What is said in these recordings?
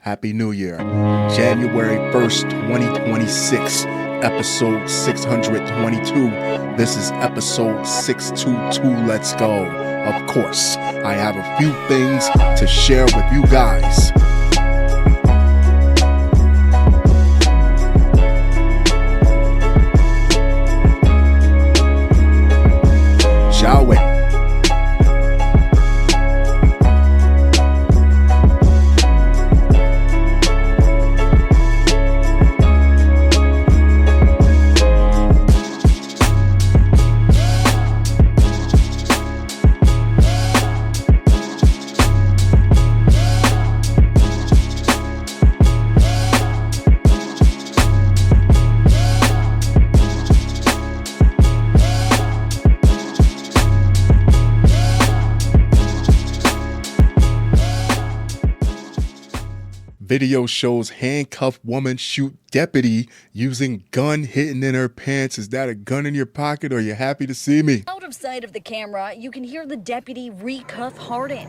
Happy New Year. January 1st, 2026, episode 622. This is episode 622. Let's go. Of course, I have a few things to share with you guys. Shall we? Video shows handcuffed woman shoot deputy using gun hidden in her pants. Is that a gun in your pocket, or are you happy to see me? Out of sight of the camera, you can hear the deputy recuff Hardin.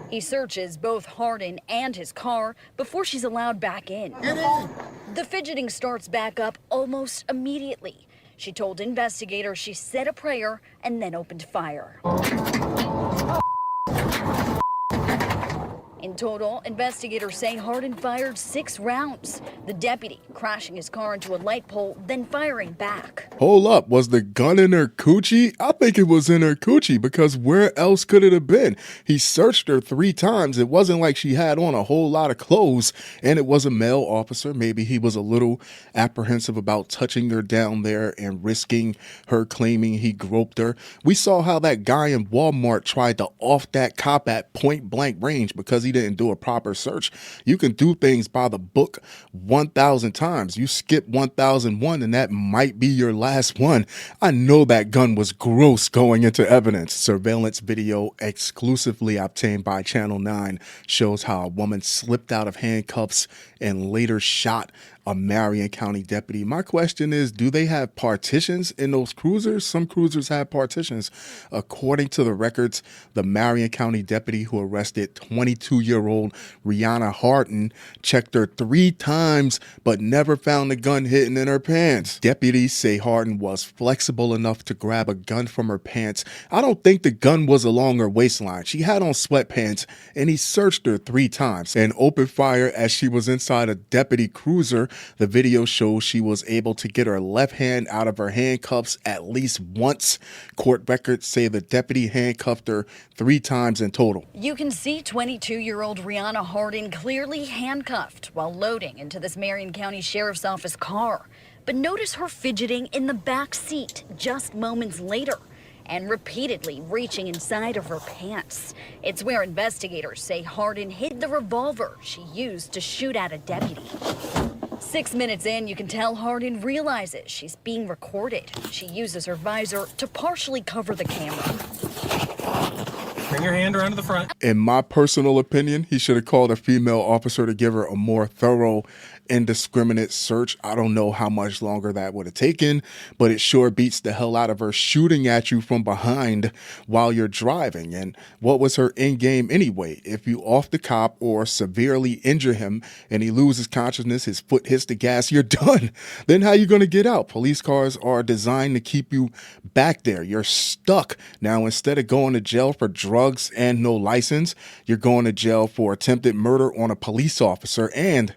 He searches both Hardin and his car before she's allowed back in. Get in. The fidgeting starts back up almost immediately. She told investigators she said a prayer and then opened fire. In total, investigators say Hardin fired 6 rounds, the deputy crashing his car into a light pole, then firing back. Hold up, was the gun in her coochie? I think it was in her coochie, because where else could it have been? He searched her 3 times. It wasn't like she had on a whole lot of clothes, and it was a male officer. Maybe he was a little apprehensive about touching her down there and risking her claiming he groped her. We saw how that guy in Walmart tried to off that cop at point blank range because he didn't do a proper search. You can do things by the book 1,000 times. You skip 1,001 and that might be your last one. I know that gun was gross going into evidence. Surveillance video exclusively obtained by Channel 9 shows how a woman slipped out of handcuffs and later shot a Marion County deputy. My question is, do they have partitions in those cruisers? Some cruisers have partitions. According to the records, the Marion County deputy who arrested 22-year-old Rihanna Hardin checked her 3 times but never found the gun hidden in her pants. Deputies say Hardin was flexible enough to grab a gun from her pants. I don't think the gun was along her waistline. She had on sweatpants, and he searched her 3 times and opened fire as she was inside a deputy cruiser. The video shows she was able to get her left hand out of her handcuffs at least once. Court records say the deputy handcuffed her 3 times in total. You can see 22-year-old Rihanna Hardin clearly handcuffed while loading into this Marion County Sheriff's Office car. But notice her fidgeting in the back seat just moments later and repeatedly reaching inside of her pants. It's where investigators say Hardin hid the revolver she used to shoot at a deputy. 6 minutes in, you can tell Hardin realizes she's being recorded. She uses her visor to partially cover the camera. Bring your hand around to the front. In my personal opinion, he should have called a female officer to give her a more thorough, indiscriminate search. I don't know how much longer that would have taken, but it sure beats the hell out of her shooting at you from behind while you're driving. And what was her end game anyway? If you off the cop or severely injure him and he loses consciousness, his foot hits the gas, you're done. Then how you going to get out? Police cars are designed to keep you back there. You're stuck. Now, instead of going to jail for drugs and no license, you're going to jail for attempted murder on a police officer. And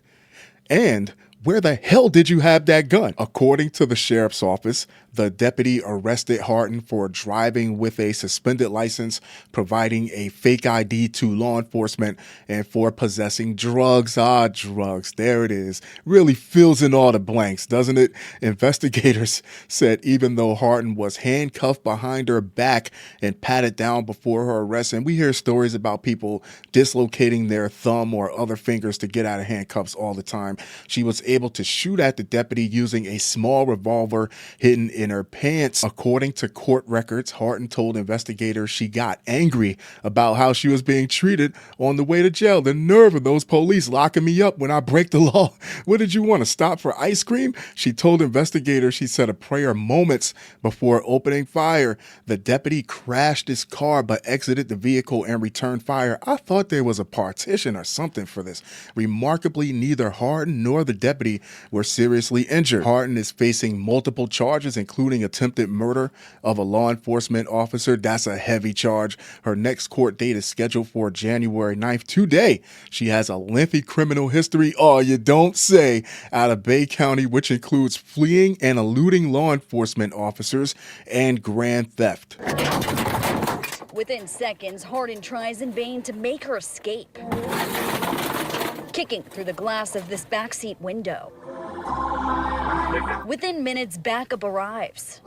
where the hell did you have that gun? According to the sheriff's office, the deputy arrested Hardin for driving with a suspended license, providing a fake ID to law enforcement, and for possessing drugs. Drugs. There it is. Really fills in all the blanks, doesn't it? Investigators said even though Hardin was handcuffed behind her back and patted down before her arrest, and we hear stories about people dislocating their thumb or other fingers to get out of handcuffs all the time, she was able to shoot at the deputy using a small revolver hidden in her pants. According to court records, Harden told investigators she got angry about how she was being treated on the way to jail. The nerve of those police locking me up when I break the law. What did you want to stop for ice cream? She told investigators she said a prayer moments before opening fire. The deputy crashed his car but exited the vehicle and returned fire. I thought there was a partition or something for this. Remarkably, neither Harden nor the deputy were seriously injured. Harden is facing multiple charges, including attempted murder of a law enforcement officer. That's a heavy charge. Her next court date is scheduled for January 9th. Today, she has a lengthy criminal history, oh, you don't say, out of Bay County, which includes fleeing and eluding law enforcement officers and grand theft. Within seconds, Harden tries in vain to make her escape, kicking through the glass of this backseat window. Within minutes, backup arrives.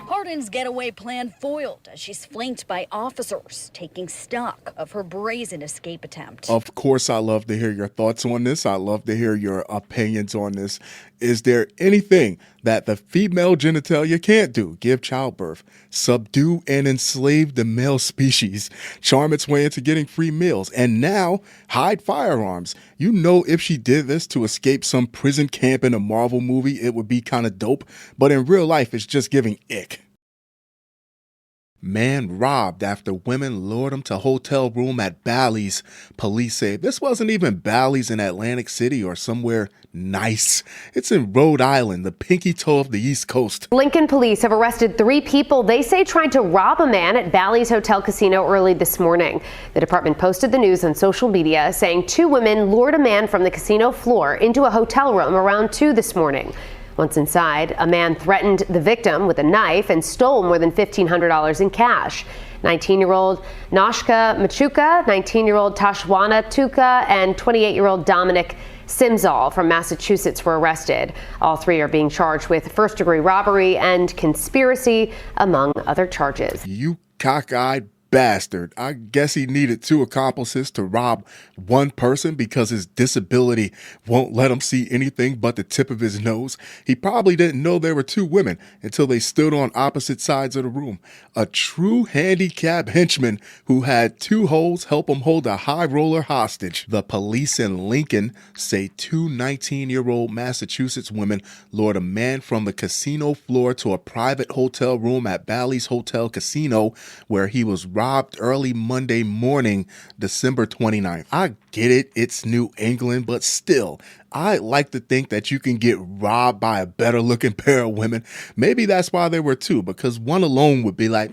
Harden's getaway plan foiled as she's flanked by officers taking stock of her brazen escape attempt. Of course, I love to hear your thoughts on this. I love to hear your opinions on this. Is there anything that the female genitalia can't do? Give childbirth, subdue and enslave the male species, charm its way into getting free meals, and now hide firearms. You know, if she did this to escape some prison camp in a Marvel movie, it would be kind of dope. But in real life, it's just giving ick. Man robbed after women lured him to hotel room at Bally's. Police say this wasn't even Bally's in Atlantic City or somewhere nice. It's in Rhode Island, the pinky toe of the East Coast. Lincoln police have arrested 3 people they say tried to rob a man at Bally's Hotel Casino early this morning. The department posted the news on social media saying 2 women lured a man from the casino floor into a hotel room around 2 this morning. Once inside, a man threatened the victim with a knife and stole more than $1,500 in cash. 19-year-old Noshka Machuka, 19-year-old Tashwana Tuka, and 28-year-old Dominic Simzal from Massachusetts were arrested. All 3 are being charged with first-degree robbery and conspiracy, among other charges. You cockeyed bastard. I guess he needed 2 accomplices to rob one person because his disability won't let him see anything but the tip of his nose. He probably didn't know there were 2 women until they stood on opposite sides of the room. A true handicap henchman who had 2 holes help him hold a high roller hostage. The police in Lincoln say 2 19-year-old Massachusetts women lured a man from the casino floor to a private hotel room at Bally's Hotel Casino, where he was robbed early Monday morning, December 29th. I get it, it's New England, but still, I like to think that you can get robbed by a better looking pair of women. Maybe that's why there were 2, because one alone would be like,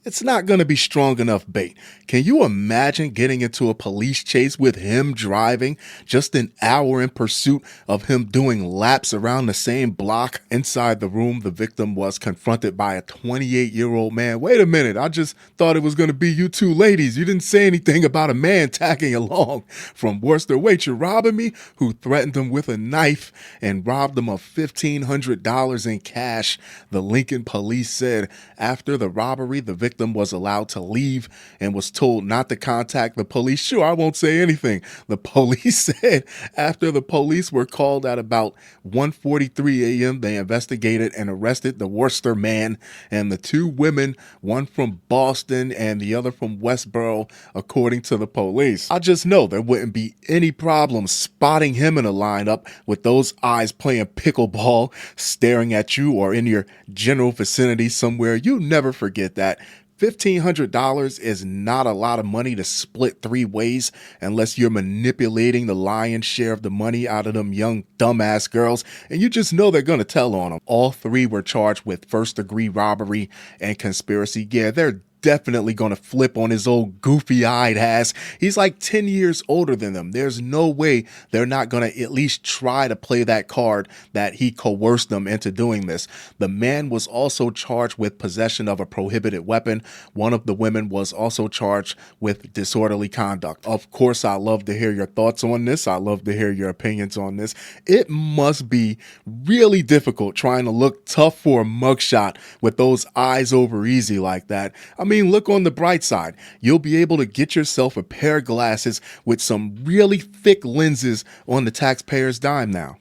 it's not going to be strong enough bait. Can you imagine getting into a police chase with him driving, just an hour in pursuit of him doing laps around the same block? Inside the room, the victim was confronted by a 28-year-old man. Wait a minute, I just thought it was going to be you 2 ladies. You didn't say anything about a man tagging along from Worcester. Wait, you're robbing me? Who threatened him with a knife and robbed him of $1,500 in cash. The Lincoln police said after the robbery, the victim was allowed to leave and was told not to contact the police. Sure, I won't say anything. The police said after the police were called at about 1:43 a.m., they investigated and arrested the Worcester man and the 2 women, one from Boston and the other from Westboro, according to the police. I just know there wouldn't be any problem spotting him in a lineup with those eyes playing pickleball, staring at you or in your general vicinity somewhere. You never forget that. $1,500 is not a lot of money to split 3 ways unless you're manipulating the lion's share of the money out of them young dumbass girls, and you just know they're going to tell on them. All 3 were charged with first-degree robbery and conspiracy. Yeah, they're definitely going to flip on his old goofy-eyed ass. He's like 10 years older than them. There's no way they're not going to at least try to play that card that he coerced them into doing this. The man was also charged with possession of a prohibited weapon. One of the women was also charged with disorderly conduct. Of course, I love to hear your thoughts on this. I love to hear your opinions on this. It must be really difficult trying to look tough for a mugshot with those eyes over easy like that. I mean, mean, look on the bright side. You'll be able to get yourself a pair of glasses with some really thick lenses on the taxpayer's dime now.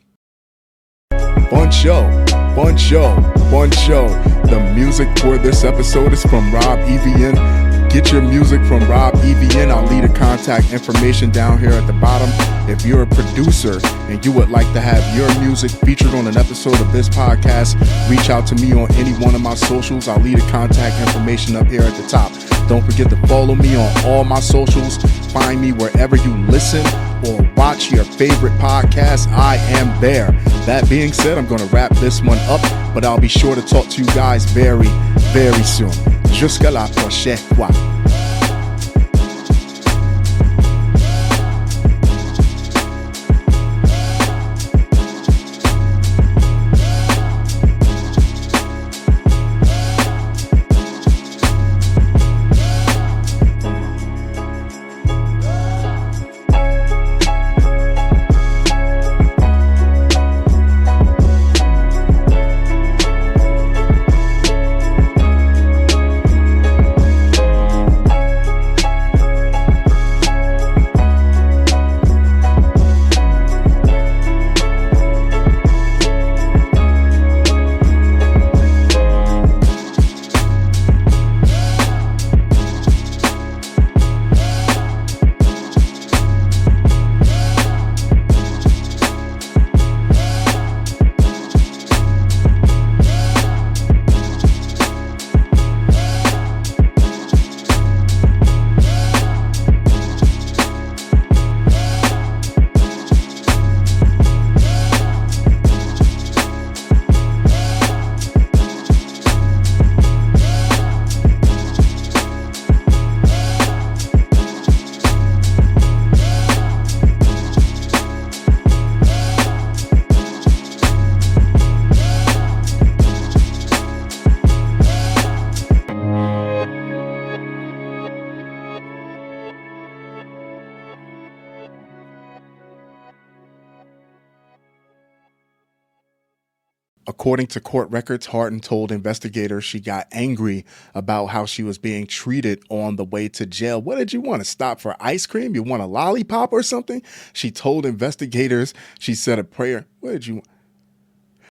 Fun show, fun show, fun show. The music for this episode is from Rob EVN. Get your music from Rob EVN. I'll leave the contact information down here at the bottom. If you're a producer and you would like to have your music featured on an episode of this podcast, reach out to me on any one of my socials. I'll leave the contact information up here at the top. Don't forget to follow me on all my socials. Find me wherever you listen or watch your favorite podcast. I am there. That being said, I'm going to wrap this one up, but I'll be sure to talk to you guys very, very soon. Jusqu'à la prochaine fois. According to court records, Harden told investigators she got angry about how she was being treated on the way to jail. What did you want? To stop for ice cream? You want a lollipop or something? She told investigators she said a prayer. What did you want?